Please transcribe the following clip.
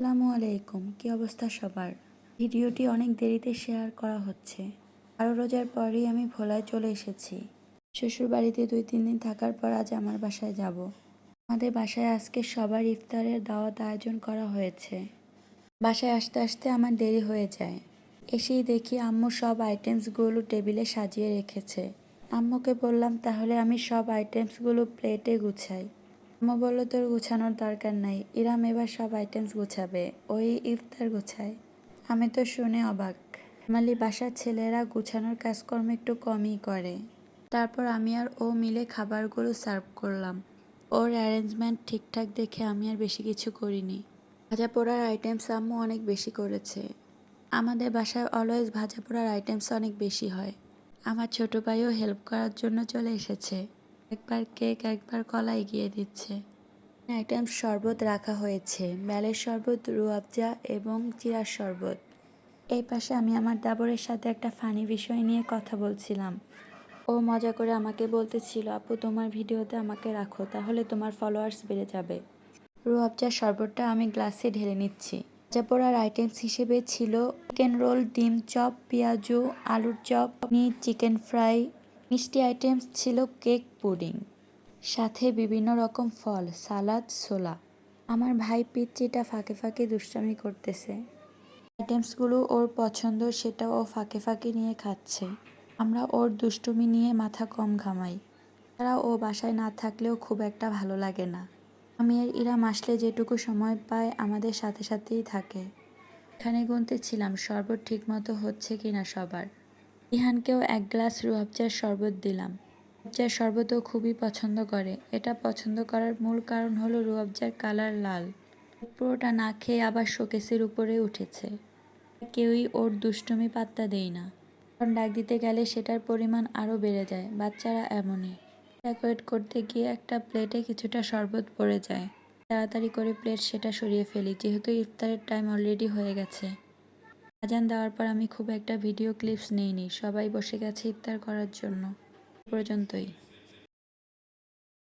আসসালামু আলাইকুম, কি অবস্থা সবার? ভিডিওটি অনেক দেরিতে শেয়ার করা হচ্ছে। আরও রোজার পরেই আমি ভোলায় চলে এসেছি। শ্বশুর বাড়িতে 2-3 দিন থাকার পর আজ আমার বাসায় যাব। আমাদের বাসায় আজকে সবার ইফতারের দাওয়াত আয়োজন করা হয়েছে। বাসায় আসতে আসতে আমার দেরি হয়ে যায়। এসেই দেখি আম্মু সব আইটেমসগুলো টেবিলে সাজিয়ে রেখেছে। আম্মুকে বললাম তাহলে আমি সব আইটেমসগুলো প্লেটে গুছাই। আম্মু বলল তোর গুছানোর দরকার নাই, ইরাম এবার সব আইটেমস গুছাবে, ওই ইফতার গুছায়। আমি তো শুনে অবাক। নর্মালি বাসার ছেলেরা গুছানোর কাজকর্ম একটু কমই করে। তারপর আমি আর ও মিলে খাবারগুলো সার্ভ করলাম। ওর অ্যারেঞ্জমেন্ট ঠিকঠাক দেখে আমি আর বেশি কিছু করিনি। ভাজা পোড়ার আইটেমস আম্মু অনেক বেশি করেছে। আমাদের বাসায় অলওয়েজ ভাজা পোড়ার আইটেমস অনেক বেশি হয়। আমার ছোট ভাইও হেল্প করার জন্য চলে এসেছে। একবার কেক একবার কলা এগিয়ে দিচ্ছে। আইটেমস শরবত রাখা হয়েছে, বেলের শরবত, রুয়াবজা এবং চিরার শরবত। এই পাশে আমি আমার দাবরের সাথে একটা ফানি বিষয় নিয়ে কথা বলছিলাম। ও মজা করে আমাকে বলতেছিল, আপু তোমার ভিডিওতে আমাকে রাখো, তাহলে তোমার ফলোয়ার্স বেড়ে যাবে। রুয়াবজার শরবতটা আমি গ্লাসে ঢেলে নিচ্ছি। ভাজা পোড়ার আইটেমস হিসেবে ছিল চিকেন রোল, ডিম চপ, পেঁয়াজু, আলুর চপ, চিকেন ফ্রাই। মিষ্টি আইটেমস ছিল কেক, পুডিং, সাথে বিভিন্ন রকম ফল, সালাদ, ছোলা। আমার ভাই পিচ্চিটা ফাঁকে ফাঁকে দুষ্টামি করতেছে। আইটেমসগুলো ওর পছন্দ, সেটা ও ফাঁকে ফাঁকে নিয়ে খাচ্ছে। আমরা ওর দুষ্টুমি নিয়ে মাথা কম ঘামাই। তারা ও বাসায় না থাকলেও খুব একটা ভালো লাগে না। আমি আর ইরাম আসলে যেটুকু সময় পায় আমাদের সাথে সাথেই থাকে। এখানে গুনতেছিলাম শরবত ঠিকমতো হচ্ছে কিনা সবার। ইহানকেও 1 গ্লাস রুয়াবজার শরবত দিলাম। রুয়াবজার শরবতও খুবই পছন্দ করে। এটা পছন্দ করার মূল কারণ হলো রুয়াবজার কালার লাল। পুরোটা না খেয়ে আবার শোকেসের উপরে উঠেছে। কেউই ওর দুষ্টুমি পাত্তা দেয় না। কারণ ডাক দিতে গেলে সেটার পরিমাণ আরও বেড়ে যায়। বাচ্চারা এমনই। ডেকোরেট করতে গিয়ে একটা প্লেটে কিছুটা শরবত পড়ে যায়। তাড়াতাড়ি করে প্লেট সেটা সরিয়ে ফেলি, যেহেতু ইফতারের টাইম অলরেডি হয়ে গেছে। আজান দেওয়ার পর আমি খুব একটা ভিডিও ক্লিপস নেইনি, সবাই বসে গেছে ইফতার করার জন্য। পর্যন্তই।